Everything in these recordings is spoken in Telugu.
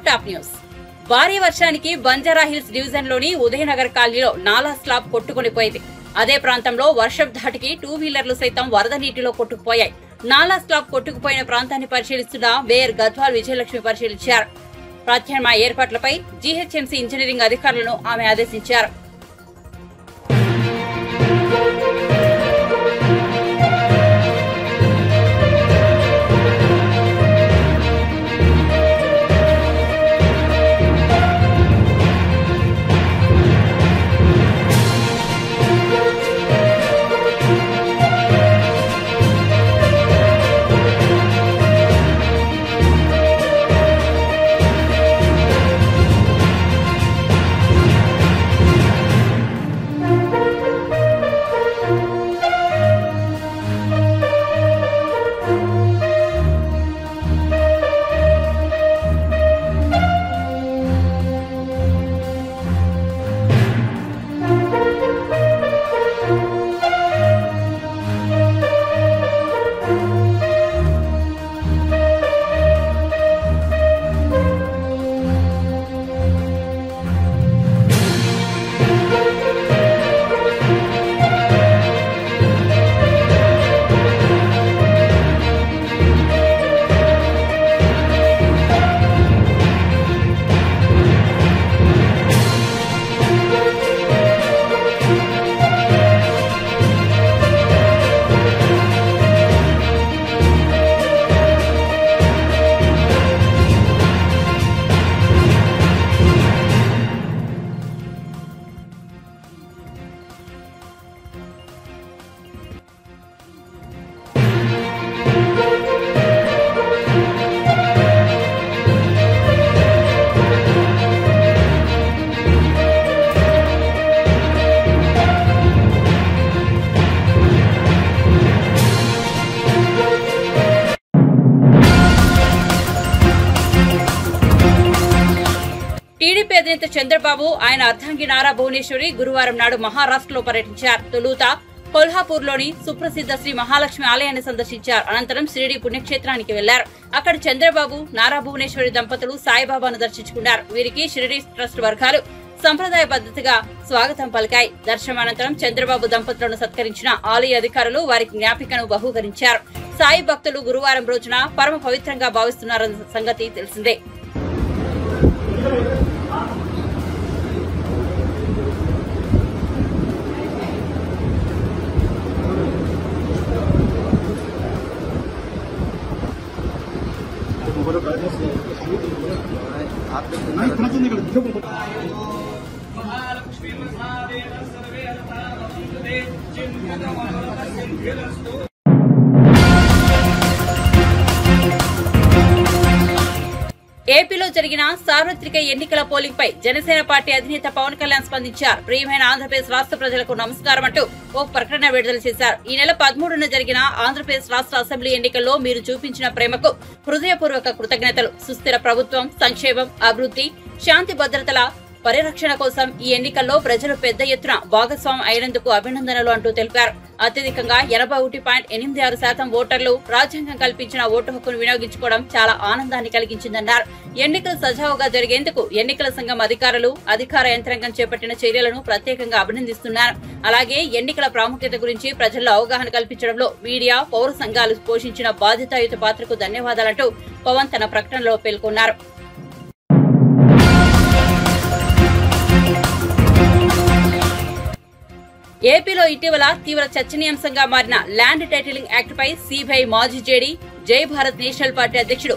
Top news. భారీ వర్షానికి బంజారాహిల్స్ డివిజన్ లోని ఉదయనగర్ కాలనీలో నాలా స్లాబ్ కొట్టుకునిపోయింది. అదే ప్రాంతంలో వర్షం ధాటికి 2 వీలర్లు సైతం వరద నీటిలో కొట్టుకుపోయాయి. నాలా స్లాబ్ కొట్టుకుపోయిన ప్రాంతాన్ని పరిశీలిస్తున్న మేయర్ గద్వాల్ విజయలక్ష్మి పరిశీలించారు. ప్రత్యామ్నాయ ఏర్పాట్లపై జీహెచ్ఎంసీ ఇంజనీరింగ్ అధికారులను ఆమె ఆదేశించారు. టీడీపీ అధినేత చంద్రబాబు ఆయన అర్ధాంగి నారా భువనేశ్వరి గురువారం నాడు మహారాష్ట్రలో పర్యటించారు. తొలుత కొల్హాపూర్లోని సుప్రసిద్ధ శ్రీ మహాలక్ష్మి ఆలయాన్ని సందర్శించారు. అనంతరం షిరిడి పుణ్యక్షేత్రానికి వెళ్లారు. అక్కడ చంద్రబాబు నారా భువనేశ్వరి దంపతులు సాయిబాబాను దర్శించుకున్నారు. వీరికి షిరిడి ట్రస్ట్ వర్గాలు సంప్రదాయ పద్ధతిగా స్వాగతం పలికాయి. దర్శనం అనంతరం చంద్రబాబు దంపతులను సత్కరించిన ఆలయ అధికారులు వారికి జ్ఞాపికను బహూకరించారు. సాయి భక్తులు గురువారం రోజున పరమ పవిత్రంగా భావిస్తున్నారన్న సంగతి తెలిసిందే. ఏపీలో జరిగిన సార్వత్రిక ఎన్నికల పోలింగ్ పై జనసేన పార్టీ అధినేత పవన్ కళ్యాణ్ స్పందించారు. ప్రియమైన ఆంధ్రప్రదేశ్ రాష్ట్ర ప్రజలకు నమస్కారం అంటూ ఓ ప్రకటన విడుదల చేశారు. ఈ నెల 13న జరిగిన ఆంధ్రప్రదేశ్ రాష్ట్ర అసెంబ్లీ ఎన్నికల్లో మీరు చూపించిన ప్రేమకు హృదయపూర్వక కృతజ్ఞతలు. సుస్థిర ప్రభుత్వం, సంక్షేమం, అభివృద్ధి, శాంతి భద్రతల పరిరక్షణ కోసం ఈ ఎన్నికల్లో ప్రజలు పెద్ద ఎత్తున భాగస్వామ్యం అయినందుకు అభినందనలు అంటూ తెలిపారు. అత్యధికంగా 81.86% ఓటర్లు రాజ్యాంగం కల్పించిన ఓటు హక్కును వినియోగించుకోవడం చాలా ఆనందాన్ని కలిగించిందన్నారు. ఎన్నికలు సజావుగా జరిగేందుకు ఎన్నికల సంఘం అధికారులు, అధికార యంత్రాంగం చేపట్టిన చర్యలను ప్రత్యేకంగా అభినందిస్తున్నారు. అలాగే ఎన్నికల ప్రాముఖ్యత గురించి ప్రజల్లో అవగాహన కల్పించడంలో మీడియా, పౌర సంఘాలు పోషించిన బాధ్యతాయుత పాత్రకు ధన్యవాదాలంటూ పవన్ తన ప్రకటనలో పేర్కొన్నారు. ఏపీలో ఇటీవల తీవ్ర చర్చనీయాంశంగా మారిన ల్యాండ్ టైటిలింగ్ యాక్ట్ పై సిబిఐ మాజీ జేడీ, జై భారత్ నేషనల్ పార్టీ అధ్యక్షుడు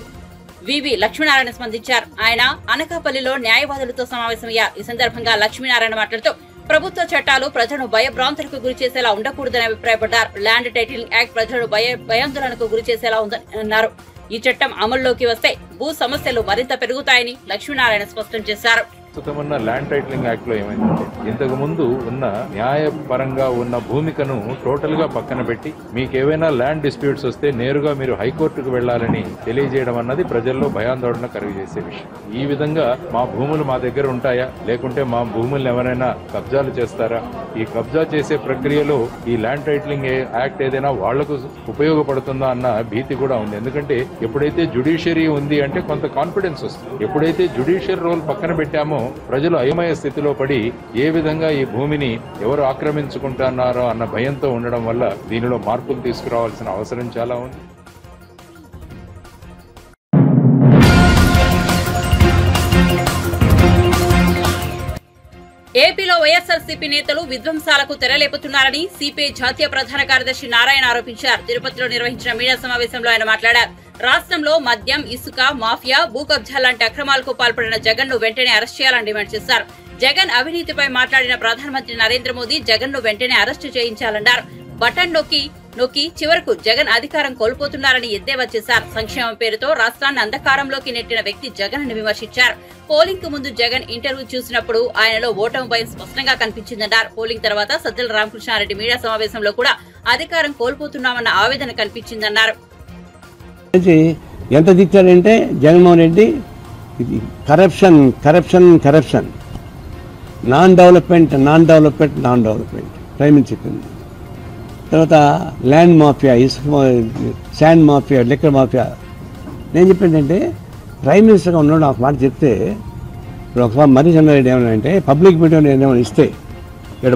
వివి లక్ష్మీనారాయణ స్పందించారు. ఆయన అనకాపల్లిలో న్యాయవాదులతో సమావేశమయ్యారు. ఈ సందర్భంగా లక్ష్మీనారాయణ మాట్లాడుతూ ప్రభుత్వ చట్టాలు ప్రజలను భయభ్రాంతులకు గురి చేసేలా ఉండకూడదని అభిప్రాయపడ్డారు. ల్యాండ్ టైటిలింగ్ యాక్ట్ ప్రజలను భయాందోళనకు గురి చేసేలా ఉందని అన్నారు. ఈ చట్టం అమల్లోకి వస్తే భూ సమస్యలు మరింత పెరుగుతాయని లక్ష్మీనారాయణ స్పష్టం చేశారు. ప్రస్తుతమున్న ల్యాండ్ టైటిలింగ్ యాక్ట్ లో ఏమైందంటే ఇంతకు ముందు ఉన్న న్యాయపరంగా ఉన్న భూమికను టోటల్ గా పక్కన పెట్టి మీకు ఏవైనా ల్యాండ్ డిస్ప్యూట్స్ వస్తే నేరుగా మీరు హైకోర్టుకు వెళ్లాలని తెలియజేయడం అన్నది ప్రజల్లో భయాందోళన కలుగజేసే విషయం. ఈ విధంగా మా భూములు మా దగ్గర ఉంటాయా, లేకుంటే మా భూములను ఎవరైనా కబ్జాలు చేస్తారా, ఈ కబ్జా చేసే ప్రక్రియలో ఈ ల్యాండ్ టైటిలింగ్ యాక్ట్ ఏదైనా వాళ్లకు ఉపయోగపడుతుందా అన్న భీతి కూడా ఉంది. ఎందుకంటే ఎప్పుడైతే జ్యుడిషియరీ ఉంది అంటే కొంత కాన్ఫిడెన్స్ వస్తుంది. ఎప్పుడైతే జ్యుడిషియల్ రోల్ పక్కన పెట్టామో ప్రజలు అయోమయ స్థితిలో పడి ఏ విధంగా ఈ భూమిని ఎవరు ఆక్రమించుకుంటున్నారో అన్న భయంతో ఉండడం వల్ల దీనిలో మార్పులు తీసుకురావాల్సిన అవసరం చాలా ఉంది. ఏపీలో వైఎస్ఆర్సీపీ నేతలు విధ్వంసాలకు తెరలేపుతున్నారని సిపిఐ జాతీయ ప్రధాన కార్యదర్శి నారాయణ ఆరోపించారు. తిరుపతిలో నిర్వహించిన మీడియా సమావేశంలో ఆయన మాట్లాడారు. రాష్ట్రంలో మద్యం, ఇసుక మాఫియా, భూ కబ్జా లాంటి అక్రమాలకు పాల్పడిన జగన్ ను వెంటనే అరెస్ట్ చేయాలని డిమాండ్ చేశారు. జగన్ అవినీతిపై మాట్లాడిన ప్రధానమంత్రి నరేంద్ర మోదీ జగన్ ను వెంటనే అరెస్టు చేయించాలన్నారు. బటన్ నొక్కి చివరకు జగన్ అధికారం కోల్పోతున్నారని ఎద్దేవా చేశారు. సంక్షేమం పేరుతో రాష్ట్రాన్ని అంధకారంలోకి నెట్టిన వ్యక్తి జగన్ ని విమర్శించారు. పోలింగ్ కు ముందు జగన్ ఇంటర్వ్యూ చూసినప్పుడు ఆయనలో ఓటమి భయం స్పష్టంగా కనిపించిందన్నారు. పోలింగ్ తర్వాత సజ్జల రామకృష్ణారెడ్డి మీడియా సమావేశంలో కూడా అధికారం కోల్పోతున్నామన్న ఆవేదన కనిపించిందన్నారు. ఎంత తిట్టారంటే Jaganmohan Reddy corruption non development prime minister చెప్పింది. తర్వాత ల్యాండ్ మాఫియా, ఇసుక శాండ్ మాఫియా, లిక్కర్ మాఫియా. నేను చెప్పేంటంటే ప్రైమ్ మినిస్టర్గా ఉన్నాడు ఒక మాట చెప్తే, ఇప్పుడు ఒక మర్రి చంద్రారెడ్డి ఏమన్నాడంటే పబ్లిక్ మీడియా ఏమైనా ఇస్తే ఇక్కడ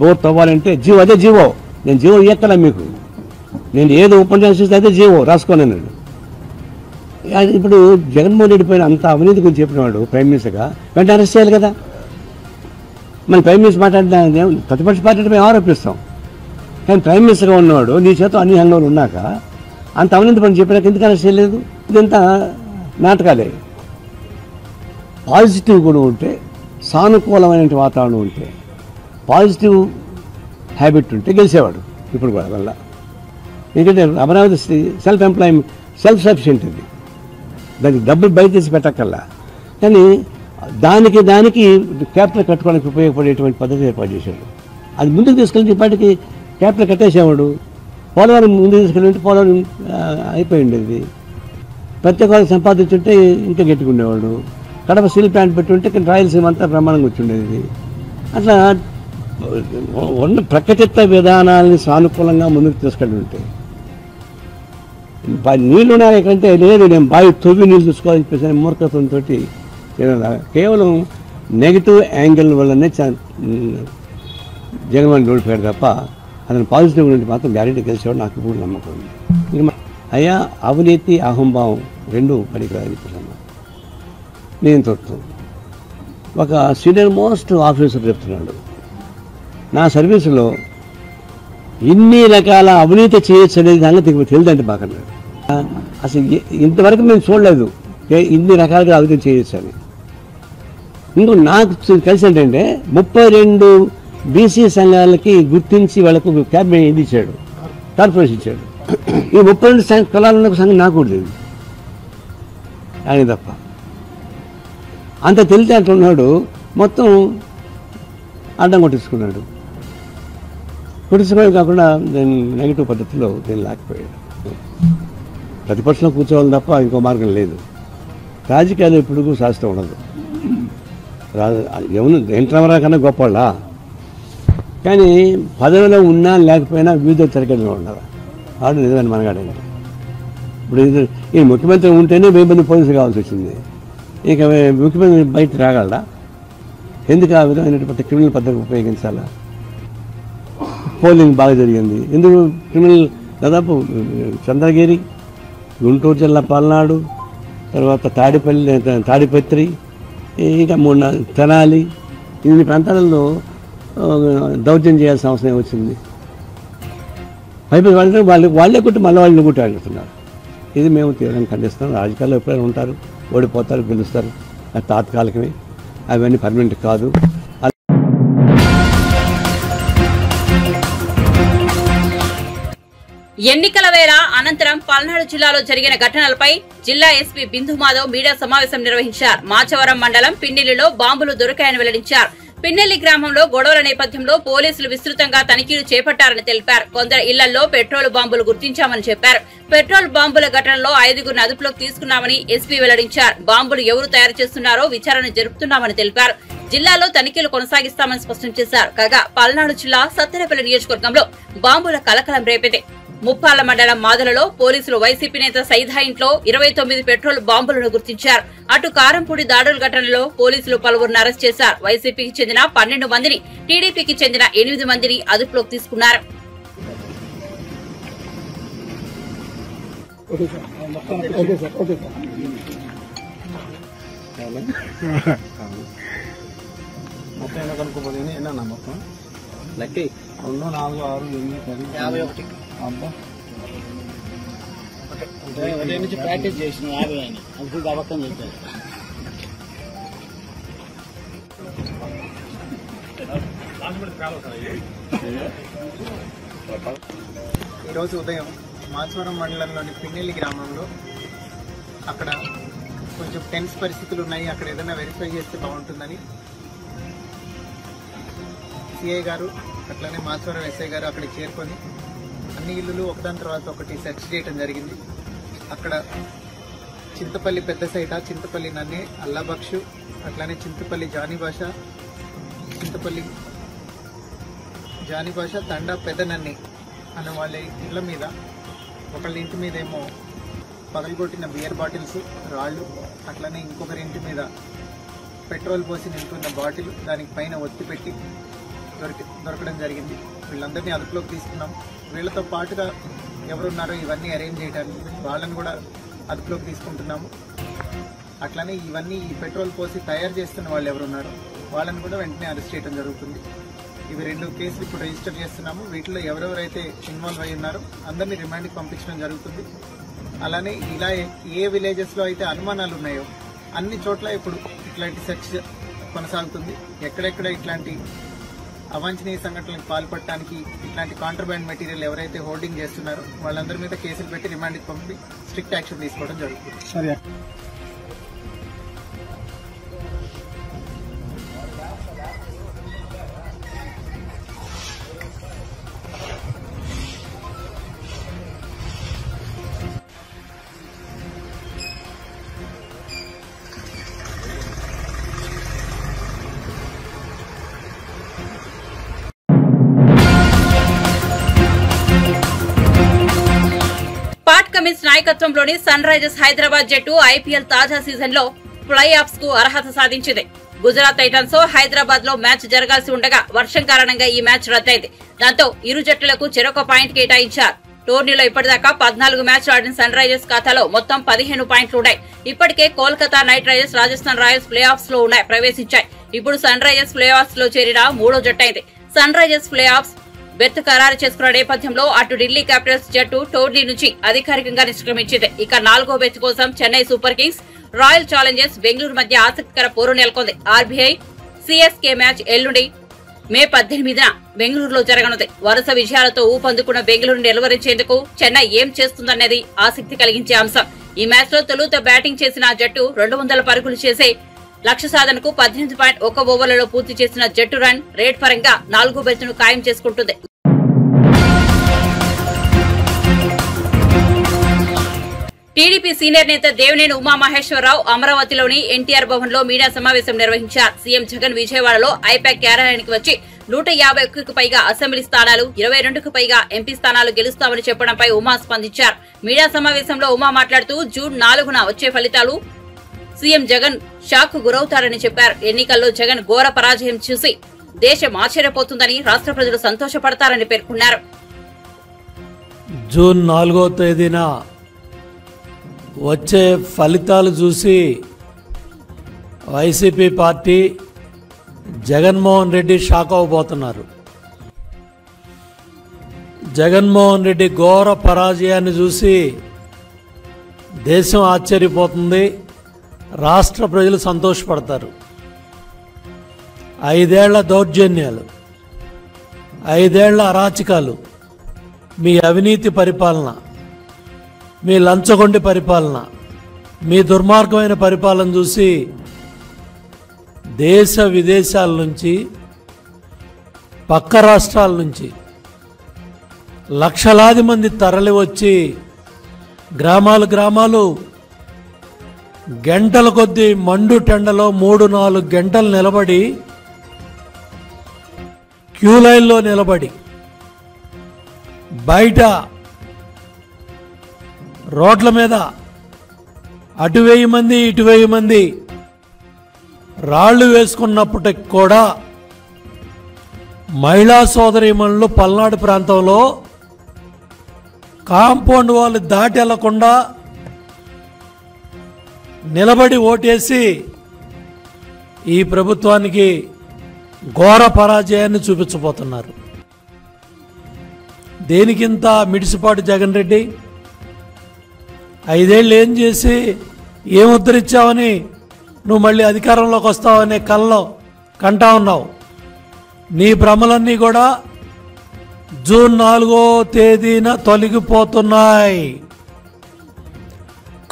బోర్ తవ్వాలంటే అదే జీవో, నేను జీవో ఇయ్యక్కలా మీకు, నేను ఏదో ఉపన్యాసం చేస్తే అదే జీవో రాసుకోని అన్నాడు. ఇప్పుడు జగన్మోహన్ రెడ్డి పైన అంత అవినీతి గురించి చెప్పినవాడు ప్రైమ్ మినిస్టర్గా వెంటనే అరెస్ట్ చేయాలి కదా. మన ప్రైమ్ మినిస్టర్ మాట్లాడిన ప్రతిపక్ష పార్టీపై ఆరోపిస్తాం, కానీ ప్రైమ్ మినిస్టర్గా ఉన్నవాడు నీ చేత అన్ని హంగంలో ఉన్నాక అంత అవినీతి పని చెప్పినాక ఎందుకు అరెస్ట్ చేయలేదు? ఇదంతా నాటకాలే. పాజిటివ్ కూడా ఉంటే, సానుకూలమైన వాతావరణం ఉంటే, పాజిటివ్ హ్యాబిట్ ఉంటే గెలిచేవాడు ఇప్పుడు కూడా వల్ల. ఎందుకంటే అమరావతి సెల్ఫ్ సఫిషియెంట్ ఇది, దానికి డబ్బులు బయట తీసి పెట్టక్కల్లా. కానీ దానికి క్యాపిటల్ కట్టుకోవడానికి ఉపయోగపడేటువంటి పద్ధతి ఏర్పాటు చేశాడు. అది ముందుకు తీసుకెళ్ళి ఇప్పటికి క్యాపిటల్ కట్టేసేవాడు. పోలవరం ముందుకు తీసుకెళ్ళి పోలవరం అయిపోయి ఉండేది. ప్రత్యేక సంపాదించుంటే ఇంకా గట్టిగుండేవాడు. కడప స్టీల్ ప్లాంట్ పెట్టుంటే రాయలసీమ అంతా ప్రమాణంగా వచ్చిండేది. అట్లా ఉన్న ప్రకటిత విధానాలని సానుకూలంగా ముందుకు తీసుకెళ్ళి ఉంటే నీళ్ళున్నాయి ఎక్కడంటే లేదు, నేను బావి తొవ్వి నీళ్ళు చూసుకోవాలని చెప్పేసి మూర్ఖత్వంతో కేవలం నెగిటివ్ యాంగిల్ వల్లనే జగన్మోహన్ ఓడిపోయాడు తప్ప అతను పాజిటివ్ నుండి మాత్రం గ్యారెంటీ గెలిచేవాడు నాకు ఇప్పుడు నమ్మకం ఉంది. అయ్యా అవినీతి అహంభావం రెండు పనికిరాని నేను తోడుతాను. ఒక సీనియర్ మోస్ట్ ఆఫీసర్ చెప్తున్నాడు, నా సర్వీసులో ఇన్ని రకాల అవినీతి చేయొచ్చు అనేది సంగతి తెలియదంటే మాకన్నాడు. అసలు ఇంతవరకు మేము చూడలేదు ఇన్ని రకాలుగా అవినీతి చేయొచ్చు అని. ఇంకో నాకు కలిసి ఏంటంటే 32 బీసీ సంఘాలకి గుర్తించి వాళ్ళకు క్యాబినెట్ ఇది ఇచ్చాడు, కార్పొరేషన్ ఇచ్చాడు. ఈ 32 కులాలు ఉన్న సంఘం నాకు కూడా లేదు ఆయన తప్ప. అంత తెలితే అంటున్నాడు, మొత్తం అడ్డం కొట్టించుకున్నాడు. కొట్టించుకోవడం కాకుండా నేను నెగిటివ్ పద్ధతిలో నేను లేకపోయాడు. ప్రతిపక్షంలో కూర్చోవాలి తప్ప ఇంకో మార్గం లేదు. రాజకీయాలు ఎప్పుడు శాస్త్రం ఉండదు. ఎవరు ఎన్టీ రామారావు కన్నా గొప్పవాళ్ళ, కానీ పదవిలో ఉన్నా లేకపోయినా వివిధ తరగతిలో ఉన్నారు. ఆడు నిజమైన మనగాడండి. ఇప్పుడు ఈ ముఖ్యమంత్రి ఉంటేనే 1000 మంది పోలీసులు కావాల్సి వచ్చింది. ఇక ముఖ్యమంత్రి బయట రాగలరా? ఎందుకు ఆ విధమైనటువంటి క్రిమినల్ పద్ధతి ఉపయోగించాలా? పోలింగ్ బాగా జరిగింది. ఎందుకు క్రిమినల్ దాదాపు చంద్రగిరి, గుంటూరు జిల్లా పల్నాడు, తర్వాత తాడిపత్రి, ఇంకా తెనాలి, ఇన్ని ప్రాంతాలలో దౌర్జన్యం చేయాల్సిన అవసరం వచ్చింది. పైపు వాళ్ళే కొట్టి మళ్ళీ వాళ్ళని కొట్టి ఆడుతున్నారు. ఇది మేము తీవ్రంగా ఖండిస్తాం. రాజకీయాల్లో ఎప్పుడైనా ఉంటారు, ఓడిపోతారు, గెలుస్తారు, అది తాత్కాలికమే, అవన్నీ పర్మనెంట్ కాదు. ఎన్నికల వేళ అనంతరం పల్నాడు జిల్లాలో జరిగిన ఘటనలపై జిల్లా ఎస్పీ బిందు మాధవ్ మీడియా సమావేశం నిర్వహించారు. మాచవరం మండలం పిన్నెల్లిలో బాంబులు దొరికాయని వెల్లడించారు. పిన్నెల్లి గ్రామంలో గొడవల నేపథ్యంలో పోలీసులు విస్తృతంగా తనిఖీలు చేపట్టారని తెలిపారు. కొందరు ఇళ్లలో పెట్రోల్ బాంబులు గుర్తించామని చెప్పారు. పెట్రోల్ బాంబుల ఘటనలో 5గురిని అదుపులోకి తీసుకున్నామని ఎస్పీ వెల్లడించారు. బాంబులు ఎవరు తయారు చేస్తున్నారో విచారణ జరుపుతున్నామని తెలిపారు. జిల్లాలో తనిఖీలు కొనసాగిస్తామని స్పష్టం చేశారు. కాగా పల్నాడు జిల్లా సత్తెనపల్లి నియోజకవర్గంలో బాంబుల కలకలం రేపింది. ముప్పాళ్ల మండలం మాదలలో పోలీసులు వైసీపీ నేత సైదా ఇంట్లో 29 పెట్రోల్ బాంబులను గుర్తించారు. అటు కారంపూడి దాడుల ఘటనలో పోలీసులు పలువురిని అరెస్ట్ చేశారు. వైసీపీకి చెందిన 12 మందిని, టీడీపీకి చెందిన 8 మందిని అదుపులోకి తీసుకున్నారు. ప్రాక్టీస్ చేసిన 50 అని అది అబద్ధం చెప్పారు. ఈరోజు ఉదయం మాచవరం మండలంలోని పిన్నెల్లి గ్రామంలో అక్కడ కొంచెం టెన్స్ పరిస్థితులు ఉన్నాయి, అక్కడ ఏదైనా వెరిఫై చేస్తే బాగుంటుందని సిఐ గారు అట్లానే మాచవరం ఎస్ఐ గారు అక్కడికి చేరుకొని అన్ని ఇల్లులు ఒకదాని తర్వాత ఒకటి సెర్చ్ చేయడం జరిగింది. అక్కడ చింతపల్లి పెద్ద సైట, చింతపల్లి నన్నే, అల్లాబక్షు, అట్లానే చింతపల్లి జానీభాష, చింతపల్లి జానీభాష, తండా పెద్ద నన్ని అన్న వాళ్ళ ఇళ్ల మీద, ఒకళ్ళ ఇంటి మీద ఏమో పగలగొట్టిన బియర్ బాటిల్స్, రాళ్ళు, అట్లనే ఇంకొకరి ఇంటి మీద పెట్రోల్ పోసి నింపుతున్న బాటిల్, దానికి పైన ఒత్తి పెట్టి దొరకడం జరిగింది. వీళ్ళందరినీ అదుపులోకి తీసుకున్నాం. వీళ్ళతో పాటుగా ఎవరున్నారో ఇవన్నీ అరేంజ్ చేయడానికి వాళ్ళని కూడా అదుపులోకి తీసుకుంటున్నాము. అట్లానే ఇవన్నీ ఈ పెట్రోల్ పోసి తయారు చేస్తున్న వాళ్ళు ఎవరున్నారో వాళ్ళని కూడా వెంటనే అరెస్ట్ చేయడం జరుగుతుంది. ఇవి 2 కేసులు ఇప్పుడు రిజిస్టర్ చేస్తున్నాము. వీటిలో ఎవరెవరైతే ఇన్వాల్వ్ అయి ఉన్నారో అందరినీ రిమాండ్కి పంపించడం జరుగుతుంది. అలానే ఇలా ఏ విలేజెస్లో అయితే అనుమానాలు ఉన్నాయో అన్ని చోట్ల ఇప్పుడు ఇట్లాంటి సెర్చ్ కొనసాగుతుంది. ఎక్కడెక్కడ ఇట్లాంటి అవాంఛనీయ సంఘటనలకు పాల్పడటానికి ఇట్లాంటి కాంట్రాబ్యాండ్ మెటీరియల్ ఎవరైతే హోల్డింగ్ చేస్తున్నారో వాళ్ళందరి మీద కేసులు పెట్టి రిమాండ్కి పంపి స్ట్రిక్ట్ యాక్షన్ తీసుకోవడం జరుగుతుంది. కమిన్స్ నాయకత్వంలోని సన్ రైజర్స్ హైదరాబాద్ జట్టు ఐపీఎల్ తాజా సీజన్ లో ప్లే ఆఫ్స్ కు అర్హత సాధించింది. గుజరాత్ టైటన్స్ తో హైదరాబాద్ లో మ్యాచ్ జరగాల్సి ఉండగా వర్షం కారణంగా ఈ మ్యాచ్ రద్దయింది. దాంతో ఇరు జట్టులకు చెరొక పాయింట్ కేటాయించారు. టోర్నీలో ఇప్పటిదాకా 14 మ్యాచ్లు ఆడిన సన్ రైజర్స్ ఖాతాలో మొత్తం 15 పాయింట్లున్నాయి. ఇప్పటికే Kolkata night riders, Rajasthan Royals play offs లో ప్రవేశించాయి. ఇప్పుడు సన్ రైజర్స్ ప్లే ఆఫ్స్ లో చేరిన 3వ జట్టయింది. Sunrisers playoffs berth ఖరారు చేసుకున్న నేపథ్యంలో అటు ఢిల్లీ క్యాపిటల్స్ జట్టు టోర్నీ నుంచి అధికారికంగా నిష్క్రమించింది. ఇక 4వ బెర్త్ కోసం Chennai super Kings, royal Challengers Bengaluru మధ్య ఆసక్తికర పోరు నెలకొంది. ఆర్బీఐ సిఎస్కే మ్యాచ్ ఎల్లుండి మే 18న బెంగళూరులో జరగనుంది. వరుస విజయాలతో ఊపందుకున్న బెంగళూరు నిలువరించేందుకు చెన్నై ఏం చేస్తుందనేది ఆసక్తి కలిగించే అంశం. ఈ మ్యాచ్ లో తొలుత బ్యాటింగ్ చేసిన జట్టు 200 పరుగులు చేసే లక్ష్య సాధనకు 18.1 ఓవర్లలో పూర్తి చేసిన జట్టు రన్ రేట్ పరంగా 4వ బెర్త్ను ఖాయం చేసుకుంటుంది. టీడీపీ సీనియర్ నేత దేవినేని ఉమామహేశ్వరరావు అమరావతిలోని ఎన్టీఆర్ భవన్ లో మీడియా సమావేశం నిర్వహించారు. సీఎం జగన్ విజయవాడలో ఐపాక్ కార్యాలయానికి వచ్చి 151కు పైగా అసెంబ్లీ స్థానాలు, 22కు పైగా ఎంపీ స్థానాలు గెలుస్తామని చెప్పడంపై ఉమా స్పందించారు. మీడియా సమావేశంలో ఉమా మాట్లాడుతూ జూన్ 4న వచ్చే ఫలితాలు సీఎం జగన్ షాక్ కు గురవుతారని చెప్పారు. ఎన్నికల్లో జగన్ ఘోర పరాజయం చూసి దేశం ఆశ్చర్యపోతుందని, రాష్ట్ర ప్రజలు సంతోషపడతారని పేర్కొన్నారు. జూన్ 4వ తేదీన వచ్చే ఫలితాలు చూసి వైసీపీ పార్టీ జగన్మోహన్ రెడ్డి షాక్ అవ్వబోతున్నారు. జగన్మోహన్ రెడ్డి ఘోర పరాజయాన్ని చూసి దేశం ఆశ్చర్యపోతుంది, రాష్ట్ర ప్రజలు సంతోషపడతారు. 5 ఏళ్ల దౌర్జన్యాలు, 5 ఏళ్ల అరాచకాలు, మీ అవినీతి పరిపాలన, మీ లంచగొండి పరిపాలన, మీ దుర్మార్గమైన పరిపాలన చూసి దేశ విదేశాల నుంచి, పక్క రాష్ట్రాల నుంచి లక్షలాది మంది తరలి వచ్చి గ్రామాలు గంటల కొద్దీ మండు టెండలో 3-4 గంటలు నిలబడి క్యూ లైన్లో నిలబడి బయట రోడ్ల మీద అటు 1000 మంది ఇటు 1000 మంది రాళ్లు వేసుకున్నప్పటికి కూడా మహిళా సోదరీమణులు పల్నాడు ప్రాంతంలో కాంపౌండ్ వాళ్ళు దాటి వెళ్లకుండా నిలబడి ఓటేసి ఈ ప్రభుత్వానికి ఘోర పరాజయాన్ని చూపించబోతున్నారు. దేనికింత మిడిసిపాటు జగన్ రెడ్డి? 5 ఏళ్ళు ఏం చేసి ఏం ఉద్ధరించావని నువ్వు మళ్ళీ అధికారంలోకి వస్తావనే కల్లో కంటా ఉన్నావు. నీ భ్రమలన్నీ కూడా జూన్ 4వ తేదీన తొలగిపోతున్నాయి.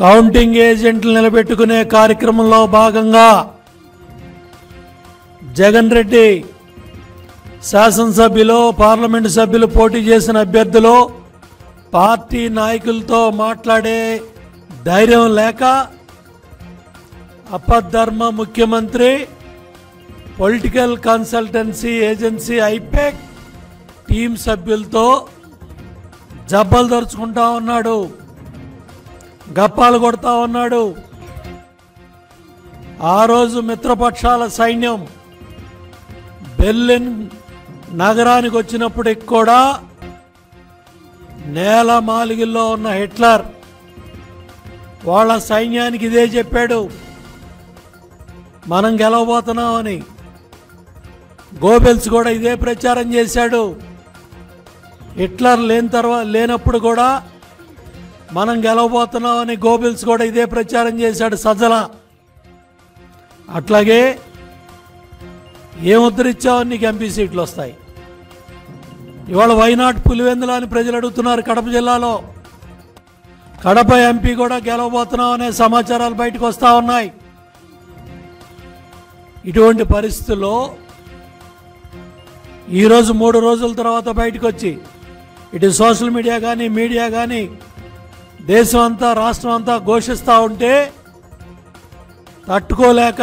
కౌంటింగ్ ఏజెంట్లు నిలబెట్టుకునే కార్యక్రమంలో భాగంగా జగన్ రెడ్డి శాసనసభ్యులు, పార్లమెంటు సభ్యులు పోటీ చేసిన అభ్యర్థులు పార్టీ నాయకులతో మాట్లాడే ధైర్యం లేక అపధర్మ ముఖ్యమంత్రి political consultancy agency IPAC team సభ్యులతో జబ్బలు దరుచుకుంటా ఉన్నాడు, గప్పాలు కొడతా ఉన్నాడు. ఆ రోజు మిత్రపక్షాల సైన్యం బెర్లిన్ నగరానికి వచ్చినప్పటికి కూడా నేల మాలిగిల్లో ఉన్న హిట్లర్ వాళ్ళ సైన్యానికి ఇదే చెప్పాడు, మనం గెలవబోతున్నామని. గోబెల్స్ కూడా ఇదే ప్రచారం చేశాడు. హిట్లర్ లేనప్పుడు కూడా మనం గెలవబోతున్నామని గోబెల్స్ కూడా ఇదే ప్రచారం చేశాడు సజ్జల. అట్లాగే ఏం ఉద్ధరించావని నీకు ఎంపీ సీట్లు వస్తాయి. ఇవాళ వైనాట్ పులివెందుల అని ప్రజలు అడుగుతున్నారు. కడప జిల్లాలో కడప ఎంపీ కూడా గెలవబోతున్నామనే సమాచారాలు బయటకు వస్తూ ఉన్నాయి. ఇటువంటి పరిస్థితుల్లో ఈరోజు 3 రోజుల తర్వాత బయటకు వచ్చి ఇటు సోషల్ మీడియా కానీ మీడియా కానీ దేశం అంతా రాష్ట్రం అంతా ఘోషిస్తూ ఉంటే తట్టుకోలేక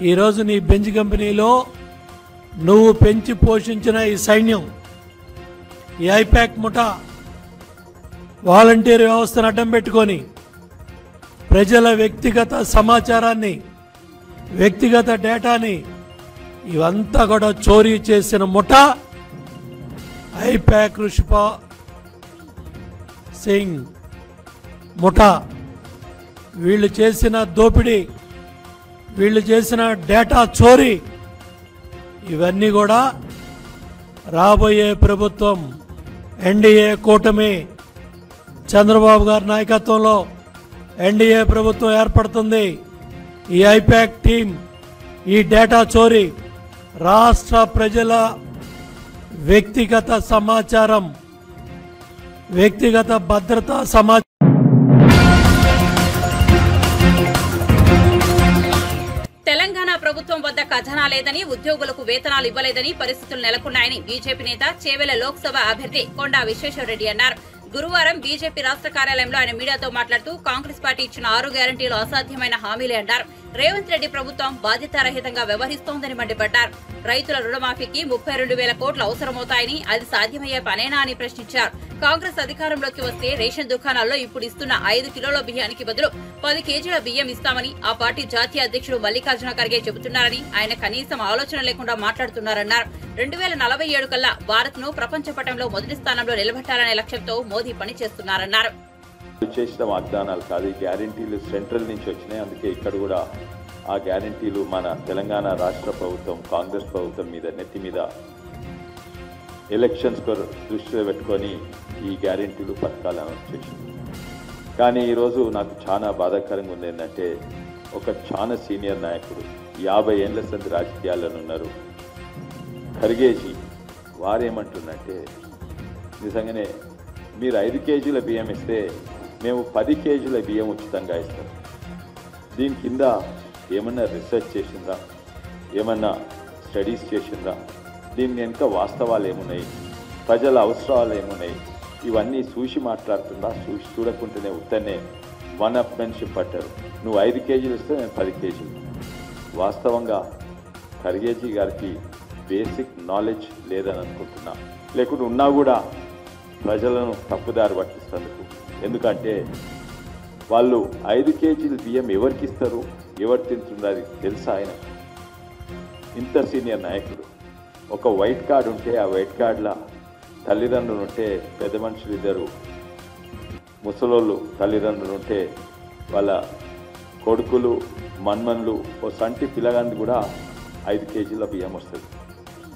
ఈరోజు నీ బెంచ్ కంపెనీలో నువ్వు పెంచి పోషించిన ఈ సైన్యం, ఈ ఐపాక్ ముఠా వాలంటీర్ వ్యవస్థను అడ్డం పెట్టుకొని ప్రజల వ్యక్తిగత సమాచారాన్ని, వ్యక్తిగత డేటాని ఇవంతా కూడా చోరీ చేసిన ముఠా ఐపాక్ రుషిపా సింగ్ ముఠా. వీళ్ళు చేసిన దోపిడీ, వీళ్ళు చేసిన డేటా చోరీ ఇవన్నీ కూడా రాబోయే ప్రభుత్వం ఎన్డీఏ కూటమి చంద్రబాబు గారి నాయకత్వంలో ఎన్డీఏ ప్రభుత్వం ఏర్పడుతుంది. ఈ ఐపాక్ టీం, ఈ డేటా చోరీ, రాష్ట్ర ప్రజల వ్యక్తిగత సమాచారం, వ్యక్తిగత భద్రతా సమాచారం తెలంగాణ ప్రభుత్వం వద్ద ఖజానా లేదని, ఉద్యోగులకు వేతనాలు ఇవ్వలేదని పరిస్థితులు నెలకొన్నాయని బీజేపీ నేత చేవెళ్ల లోక్సభ అభ్యర్థి కొండా విశ్వేశ్వరరెడ్డి అన్నారు. గురువారం బీజేపీ రాష్ట్ర కార్యాలయంలో ఆయన మీడియాతో మాట్లాడుతూ కాంగ్రెస్ పార్టీ ఇచ్చిన 6 గ్యారంటీలు అసాధ్యమైన హామీలే అన్నారు. రేవంత్ రెడ్డి ప్రభుత్వం బాధ్యతారహితంగా వ్యవహరిస్తోందని మండిపడ్డారు. రైతుల రుణమాఫీకి 32,000 కోట్లు అవసరమవుతాయని, అది సాధ్యమయ్యే పనేనా అని ప్రశ్నించారు. కాంగ్రెస్ అధికారంలోకి వస్తే రేషన్ దుకాణాల్లో ఇప్పుడు ఇస్తున్న 5 కిలోల బియ్యానికి బదులు 10 కేజీల బియ్యం ఇస్తామని ఆ పార్టీ జాతీయ అధ్యక్షుడు మల్లికార్జున ఖర్గే చెబుతున్నారని, ఆయన కనీసం ఆలోచన లేకుండా మాట్లాడుతున్నారన్నారు. 2047 కల్లా భారత్ ను ప్రపంచ పటంలో మొదటి స్థానంలో నిలబెట్టాలనే లక్ష్యంతో మోదీ పనిచేస్తున్నారన్నారు. చేసిన వాగ్దానాలు కాదు, ఈ గ్యారంటీలు సెంట్రల్ నుంచి వచ్చినాయి. అందుకే ఇక్కడ కూడా ఆ గ్యారంటీలు మన తెలంగాణ రాష్ట్ర ప్రభుత్వం, కాంగ్రెస్ ప్రభుత్వం మీద నెత్తి మీద ఎలక్షన్స్ దృష్టిలో పెట్టుకొని ఈ గ్యారంటీలు పథకాలు అనౌన్స్ చేసింది. కానీ ఈరోజు నాకు చాలా బాధాకరంగా ఉంది ఏంటంటే, ఒక చాలా సీనియర్ నాయకుడు 50 ఏళ్ల సంది రాజకీయాలను ఉన్నారు ఖర్గేజీ, వారేమంటున్నట్టే నిజంగానే మీరు 5 కేజీల బియ్యం ఇస్తే మేము 10 కేజీల బియ్యం ఉచితంగా ఇస్తాం. దీని కింద ఏమన్నా రీసెర్చ్ చేసిందా, ఏమన్నా స్టడీస్ చేసిందా, దీని వెనుక వాస్తవాలు ఏమున్నాయి, ప్రజల అవసరాలు ఏమున్నాయి, ఇవన్నీ చూసి మాట్లాడుతుందా? చూసి చూడకుంటేనే ఉత్తనే వన్ అప్మెన్షిప్ పట్టారు. నువ్వు 5 కేజీలు ఇస్తే నేను 10 కేజీలు. వాస్తవంగా ఖర్గేజీ గారికి బేసిక్ నాలెడ్జ్ లేదని అనుకుంటున్నా, లేకుంటే ఉన్నా కూడా ప్రజలను తప్పుదారి పట్టిస్తందుకు. ఎందుకంటే వాళ్ళు 5 కేజీల బియ్యం ఎవరికి ఇస్తారు, ఎవరు తింటుందో అది తెలుసా? ఆయన ఇంత సీనియర్ నాయకుడు. ఒక వైట్ కార్డు ఉంటే ఆ వైట్ కార్డులో తల్లిదండ్రులు ఉంటే పెద్ద మనుషులు ఇద్దరు, ముసలోళ్ళు తల్లిదండ్రులు ఉంటే వాళ్ళ కొడుకులు మన్మన్లు ఓ సంటి పిల్లగాంది కూడా 5 కేజీల బియ్యం వస్తుంది.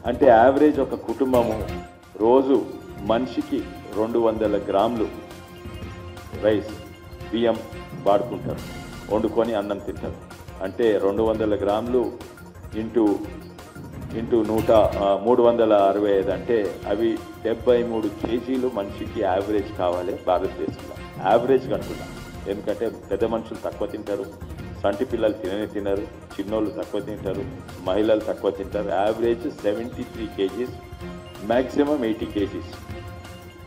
అంటే యావరేజ్ ఒక కుటుంబము రోజు మనిషికి 200 గ్రాములు రైస్ బియ్యం వాడుకుంటారు, వండుకొని అన్నం తింటారు. అంటే 200 గ్రాములు ఇంటూ 365 అంటే అవి 73 కేజీలు మనిషికి యావరేజ్ కావాలి భారతదేశంలో. యావరేజ్ అంటున్నా, ఎందుకంటే పెద్ద మనుషులు తక్కువ తింటారు, సంటి పిల్లలు తినరు, చిన్నోళ్ళు తక్కువ తింటారు, మహిళలు తక్కువ తింటారు. Average 73 kgs, maximum 80 kgs.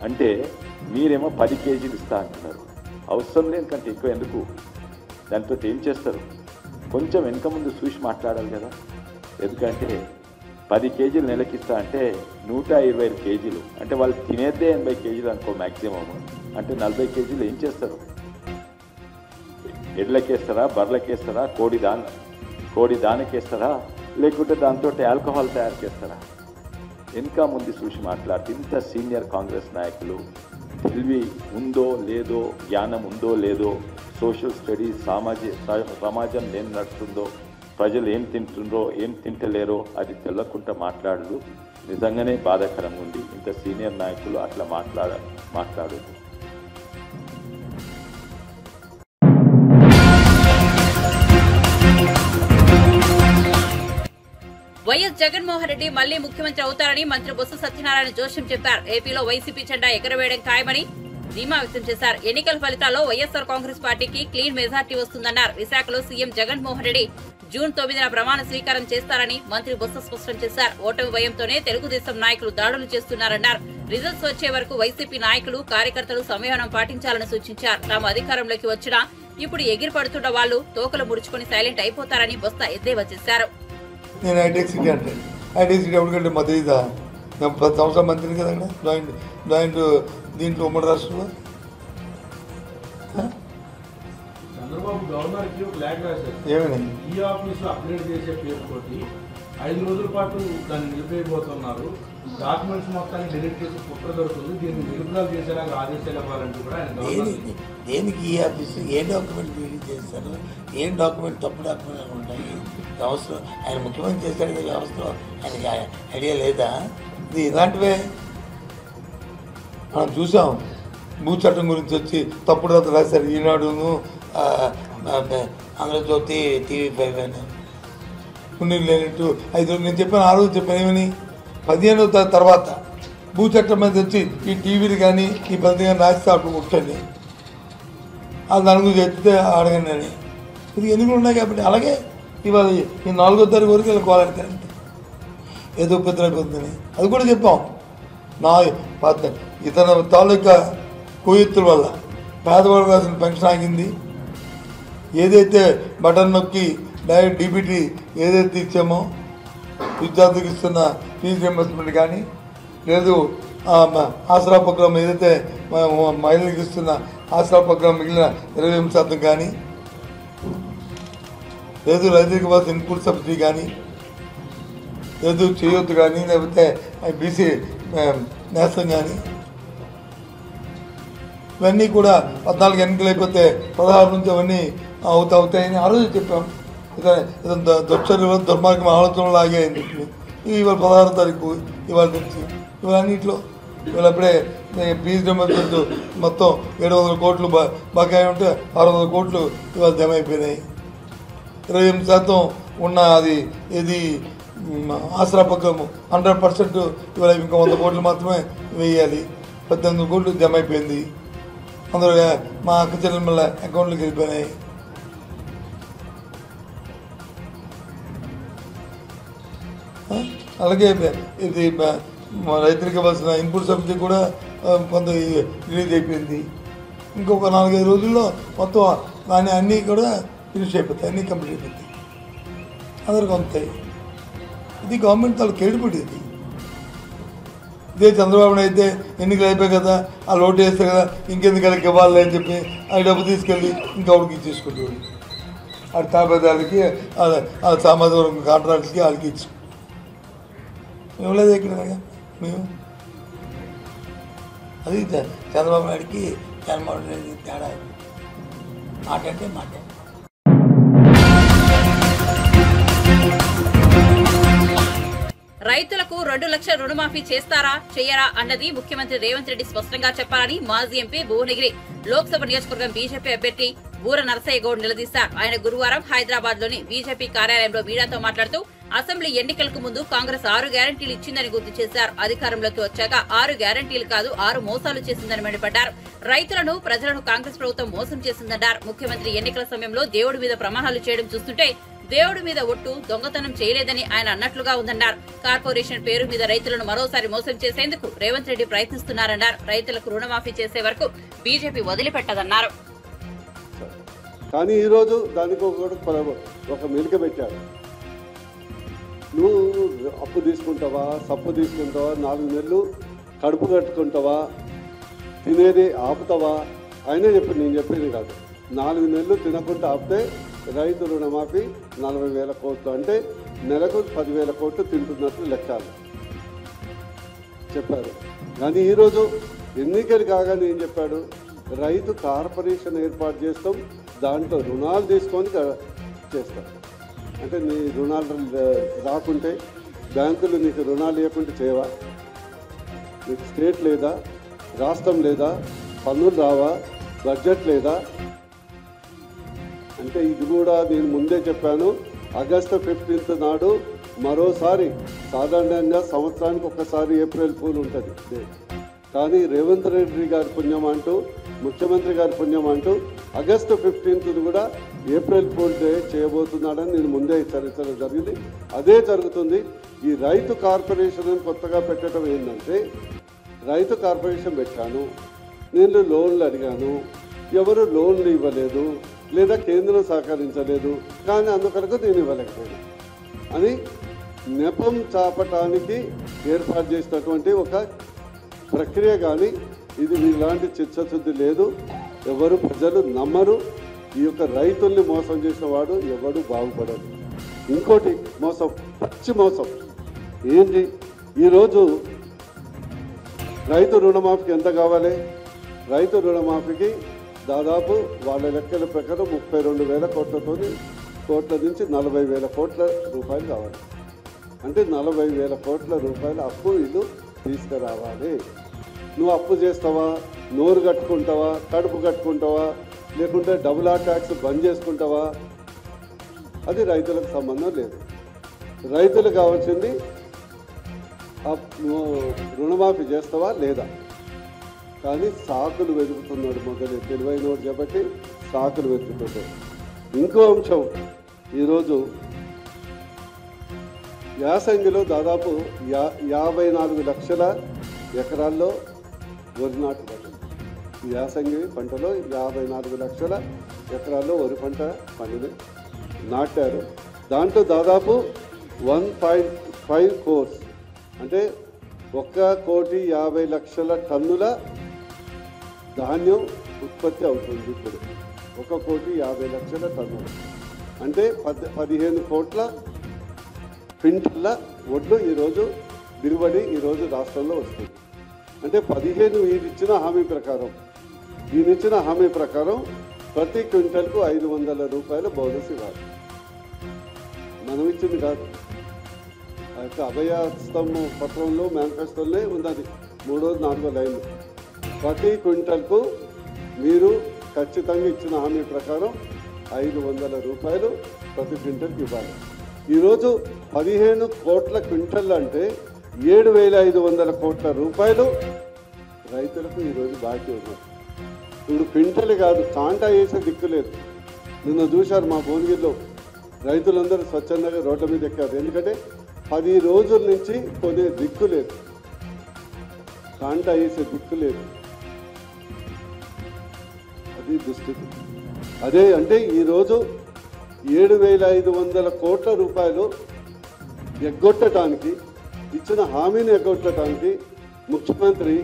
అంటే మీరేమో 10 కేజీలు ఇస్తా అంటున్నారు. అవసరం లేని కంటే ఎక్కువ ఎందుకు? దాంతో ఏం చేస్తారు? కొంచెం వెనక ముందు చూసి మాట్లాడాలి కదా. ఎందుకంటే 10 కేజీలు నెలకిస్తా అంటే 125 కేజీలు, అంటే వాళ్ళు తినేదే 80 కేజీలు అనుకో మ్యాక్సిమం. అంటే 40 కేజీలు ఏం చేస్తారు? ఎడ్లకేస్తారా, బర్రెలకేస్తారా, కోడి దానికేస్తారా, లేకుంటే దాంతో ఆల్కహాల్ తయారు చేస్తారా? ఇంకా ముందు చూసి మాట్లాడితే ఇంత సీనియర్ కాంగ్రెస్ నాయకులు తెలివి ఉందో లేదో, జ్ఞానం ఉందో లేదో, సోషల్ స్టడీస్, సమాజం ఏం నడుస్తుందో, ప్రజలు ఏం తింటుండ్రో ఏం తింటలేరో అది తెల్లకుండా మాట్లాడదు. నిజంగానే బాధాకరంగా ఉంది ఇంత సీనియర్ నాయకులు అట్లా మాట్లాడదు. వైఎస్ జగన్మోహన్ రెడ్డి మళ్లీ ముఖ్యమంత్రి అవుతారని మంత్రి బొత్స సత్యనారాయణ జోస్యం చెప్పారు. ఏపీలో వైసీపీ జెండా ఎగరవేయడం ఖాయమని ధీమా వ్యక్తం చేశారు. ఎన్నికల ఫలితాల్లో వైఎస్సార్ కాంగ్రెస్ పార్టీకి క్లీన్ మెజార్టీ వస్తుందన్నారు. విశాఖలో సీఎం జగన్మోహన్ రెడ్డి జూన్ 9న ప్రమాణ స్వీకారం చేస్తారని మంత్రి బొత్స స్పష్టం చేశారు. ఓటమి భయంతోనే తెలుగుదేశం నాయకులు దాడులు చేస్తున్నారన్నారు. రిజల్ట్స్ వచ్చే వరకు వైసీపీ నాయకులు, కార్యకర్తలు సంయమనం పాటించాలని సూచించారు. తాము అధికారంలోకి వచ్చినా ఇప్పుడు ఎగిరి పడుతున్న వాళ్లు తోకలు ముడుచుకుని సైలెంట్ అయిపోతారని బొత్స ఎద్దేవా చేశారు. నేను హైటెక్ సిటీ అంటే హైటెక్ సిటీ ఎవరికంటే మా తెలీదా? 10 సంవత్సరాల మంత్రిని కదండి జాయింట్ దీంట్లో ఉమ్మడి రాష్ట్రంలో. చంద్రబాబు గవర్నర్కి ఒక ల్యాగ్ రాశారు. ఏమని? ఈ ఆఫీస్ అప్గ్రేడ్ చేసే పేరుతోటి 5 రోజుల పాటు దాన్ని నిలిపేయబోతున్నారు. డాక్యుమెంట్స్ మొత్తాన్ని డిలీట్ చేసి కుట్ర దొరుకుతుంది. దీన్ని విడుదల చేసేలాగా ఆదేశాలు ఇవ్వాలంటూ కూడా ఆయన దేనికి ఈ ఆఫీసు ఏం డాక్యుమెంట్ డిలీట్ చేస్తారు? ఏం డాక్యుమెంట్ తప్పు డాక్యుమెంట్ ఉంటాయి? వ్యవస్థ ఆయన ముఖ్యమంత్రి చేశాడు కదా, వ్యవస్థలో ఆయనకి ఐడియా లేదా? ఇది ఇలాంటివే మనం చూసాం. భూ చట్టం గురించి వచ్చి తప్పుడు రాత రాశారు. ఈనాడును, ఆంధ్రజ్యోతి, TV5 అని ఉన్నీళ్ళు లేనట్టు 5 రోజులు నేను చెప్పాను. ఆ రోజు చెప్పాను ఏమని? 15వ తర్వాత భూ చట్టం మీద వచ్చి ఈ టీవీలు కానీ ఈ బంధు కానీ రాస్తే అప్పుడు కూర్చోండి, అది దాని గురించి చెప్తే అడగండి అని. ఇది ఎన్నికలు ఉన్నాయి కాబట్టి అలాగే ఇవాళ ఈ 4వ తారీఖు వరకు ఇలా కోలాడతారంటే ఏదో ఉపద్రవిపోతుందని అది కూడా చెప్పాం. ఇతని తాలూకా కుయుత్తుల వల్ల పేదవాళ్ళు రాసిన పెన్షన్ ఆగింది. ఏదైతే బటన్ నొక్కి డైరెక్ట్ డీబీటీ ఏదైతే ఇచ్చామో విద్యార్థులకు ఇస్తున్న ఫీజు రియంబర్స్మెంట్ కానీ, లేదు ఆసరా ప్రోగ్రాం ఏదైతే మహిళలకు ఇస్తున్న ఆసరా ప్రోగ్రాం మిగిలిన 20% కానీ, లేదు రైతులకు ఇవ్వాల్సిన ఇన్పుట్ సబ్సిడీ కానీ, లేదు చేయొద్దు కానీ, లేకపోతే బీసీ నేస్తం కానీ, ఇవన్నీ కూడా 14 ఎన్నికలు అయిపోతే 16 నుంచి అవన్నీ అవుతాయని ఆ రోజు చెప్పాం. దుర్మార్గం ఆలోచన లాగే అయింది. ఇవాళ 16వ తారీఖు ఇవాళ నుంచి ఇవన్నింటిలో ఇవాళ అప్పుడే ఫీజు రియంబర్స్మెంట్ మొత్తం 700 కోట్లు బకాయి ఉంటే 600 కోట్లు ఇవాళ జమ అయిపోయినాయి. 28% ఉన్న అది ఇది ఆసరా పక్కము 100% ఇవాళ ఇంకా 100 కోట్లు మాత్రమే వేయాలి. 18 కోట్లు జమ అయిపోయింది. అందులో మా అక్క చెల్లెమ్మల అకౌంట్లోకి వెళ్ళిపోయినాయి. అలాగే ఇది రైతులకు ఇవ్వాల్సిన ఇన్పుట్ సబ్సిడీ కూడా కొంత రిలీజ్ అయిపోయింది. ఇంకొక 4-5 రోజుల్లో మొత్తం దాన్ని అన్నీ కూడా ఫినిష్ అయిపోతాయి, అన్నీ కంప్లీట్ అయిపోతాయి, అందరికి అందుతాయి. ఇది గవర్నమెంట్ తాలూ కేడుపడి. ఇది ఇదే చంద్రబాబు అయితే ఎన్నికలు అయిపోయాయి కదా, ఆ లోటు వేస్తే కదా ఇంకెందుకు వాళ్ళకి ఇవ్వాలి అని చెప్పి ఆ డబ్బు తీసుకెళ్ళి ఇంకొకటికి ఇచ్చేసుకుంటాడు. ఆ తాపేదాలకి ఆ సామాజిక వర్గం కాంట్రాక్ట్కి వాళ్ళకి ఇచ్చు ఇవ్వలేదు ఇక్కడ మేము. అది చంద్రబాబు నాయుడికి జగన్మోహన్ రెడ్డి తేడా. మాట అంటే మాట. రైతులకు 2 లక్షల రుణమాఫీ చేస్తారా చెయ్యరా అన్నది ముఖ్యమంత్రి రేవంత్ రెడ్డి స్పష్టంగా చెప్పాలని మాజీ ఎంపీ భువనగిరి లోక్సభ నియోజకవర్గం బీజేపీ అభ్యర్థి బూర నరసయ్య గౌడ్ నిలదీశారు. ఆయన గురువారం హైదరాబాద్ లోని బీజేపీ కార్యాలయంలో మీడియాతో మాట్లాడుతూ అసెంబ్లీ ఎన్నికలకు ముందు కాంగ్రెస్ 6 గ్యారంటీలు ఇచ్చిందని గుర్తు చేశారు. అధికారంలోకి వచ్చాక 6 గ్యారంటీలు కాదు 6 మోసాలు చేసిందని మండిపడ్డారు. రైతులను ప్రజలను కాంగ్రెస్ ప్రభుత్వం మోసం చేసిందన్నారు. ముఖ్యమంత్రి ఎన్నికల సమయంలో దేవుడి మీద ప్రమాణాలు చేయడం చూస్తుంటే దేవుడి మీద ఒట్టు దొంగతనం చేయలేదని ఆయన అన్నట్లుగా ఉందన్నారు. కార్పొరేషన్ పేరు మీద రైతులను మరోసారి మోసం చేసేందుకు రేవంత్ రెడ్డి ప్రయత్నిస్తున్నారన్నారు. రైతులకు రుణమాఫీ చేసే వరకు బీజేపీ వదిలిపెట్టదన్నారు. కానీ ఈరోజు దానికి ఒక మెలిక పెట్టారు. నువ్వు అప్పు తీసుకుంటావా, సప్పు తీసుకుంటావా, 4 నెలలు కడుపు కట్టుకుంటావా, తినేది ఆపుతావా అయినా చెప్పి నేను చెప్పేది కాదు. 4 నెలలు తినకుండా ఆపితే రైతు రుణమాఫీ 40,000 కోట్లు, అంటే నెలకు 10,000 కోట్లు తింటున్నట్లు లెక్కలు చెప్పారు. కానీ ఈరోజు ఎన్నికలు కాగానే ఏం చెప్పాడు, రైతు కార్పొరేషన్ ఏర్పాటు చేస్తాం, దాంట్లో రుణాలు తీసుకొని చేస్తాం. అంటే నీ రుణాలు రాకుంటే బ్యాంకులు నీకు రుణాలు ఇవ్వకుంటే చేయవా? నీకు స్టేట్ లేదా, రాష్ట్రం లేదా, పన్నులు రావా, బడ్జెట్ లేదా? అంటే ఇది కూడా నేను ముందే చెప్పాను. ఆగస్టు 15 నాడు మరోసారి, సాధారణంగా సంవత్సరానికి ఒకసారి ఏప్రిల్ ఫూల్ ఉంటుంది, కానీ రేవంత్ రెడ్డి గారి పుణ్యం అంటూ, ముఖ్యమంత్రి గారి పుణ్యం అంటూ ఆగస్టు 15 కూడా ఏప్రిల్ ఫూల్ డే చేయబోతున్నాడని నేను ముందే హెచ్చరించడం జరిగింది. అదే జరుగుతుంది. ఈ రైతు కార్పొరేషన్ కొత్తగా పెట్టడం ఏంటంటే, రైతు కార్పొరేషన్ పెట్టాను, నేను లోన్లు అడిగాను, ఎవరు లోన్లు ఇవ్వలేదు, లేదా కేంద్రం సహకరించలేదు, కానీ అందుకొరకు నేను ఇవ్వలేకపోయినా అని నెపం చాపటానికి ఏర్పాటు చేసినటువంటి ఒక ప్రక్రియ. కానీ ఇది ఇలాంటి చిత్తశుద్ధి లేదు. ఎవరు ప్రజలు నమ్మరు. ఈ యొక్క రైతుల్ని మోసం చేసిన వాడు ఎవడు బాగుపడదు. ఇంకోటి మోసం, పచ్చి మోసం ఏంటి, ఈరోజు రైతు రుణమాఫీకి ఎంత కావాలి? రైతు రుణమాఫీకి దాదాపు వాళ్ళ లెక్కల ప్రకారం 32,000 కోట్ల నుంచి 40,000 కోట్ల రూపాయలు కావాలి. అంటే 40,000 కోట్ల రూపాయల అప్పు వీళ్ళు తీసుకురావాలి. నువ్వు అప్పు చేస్తావా, నోరు కట్టుకుంటావా, కడుపు కట్టుకుంటావా, లేకుంటే డబుల్ ఆర్ ట్యాక్స్ బంద్ చేసుకుంటావా, అది రైతులకు సంబంధం లేదు. రైతులకు కావాల్సింది రుణమాఫీ చేస్తావా లేదా. కానీ సాకులు వెతుకుతున్నాడు మొదలు, తెలివైనోడు కాబట్టి సాకులు వెతుకుతున్నాడు. ఇంకో అంశం, ఈరోజు యాసంగిలో దాదాపు 54 లక్షల ఎకరాల్లో వరి నాటు పడింది. యాసంగి పంటలో 54 లక్షల ఎకరాల్లో వరి పంట పండింది, నాటారు. దాంట్లో దాదాపు 1.5 crores, అంటే 1,50,00,000 టన్నుల ధాన్యం ఉత్పత్తి అవుతుంది. ఇప్పుడు 1,50,00,000 టన్నులు, అంటే 15 కోట్ల క్వింటల్ల వడ్లు ఈరోజు దిగుబడి ఈరోజు రాష్ట్రంలో వస్తుంది. అంటే 15 ఈయనిచ్చిన హామీ ప్రకారం ప్రతి క్వింటల్కు 500 రూపాయల బోనస్ ఇవ్వాలి. మనం ఇచ్చింది కాదు. ఆ యొక్క అభయస్తం పత్రంలో, మేనిఫెస్టోలోనే ఉన్నది 3వ 4వ లైన్లు. ప్రతి క్వింటల్కు మీరు ఖచ్చితంగా ఇచ్చిన హామీ ప్రకారం 500 రూపాయలు ప్రతి క్వింటల్కి ఇవ్వాలి. ఈరోజు 15 కోట్ల క్వింటల్ అంటే 7,500 కోట్ల రూపాయలు రైతులకు ఈరోజు బాకీ ఉన్నారు. ఇప్పుడు పింటలు కాదు, కాంటా వేసే దిక్కు లేదు. నిన్న చూశారు మా భువనగిరిలో రైతులందరూ స్వచ్ఛందంగా రోడ్ల మీద ఎక్కారు. ఎందుకంటే 10 రోజుల నుంచి కొనే దిక్కు లేదు, కాంటా వేసే దిక్కు లేదు. అది దుస్థితి. అదే అంటే ఈరోజు 7,500 కోట్ల రూపాయలు ఎగ్గొట్టడానికి, ఇచ్చిన హామీని ఎగ్గొట్టడానికి ముఖ్యమంత్రి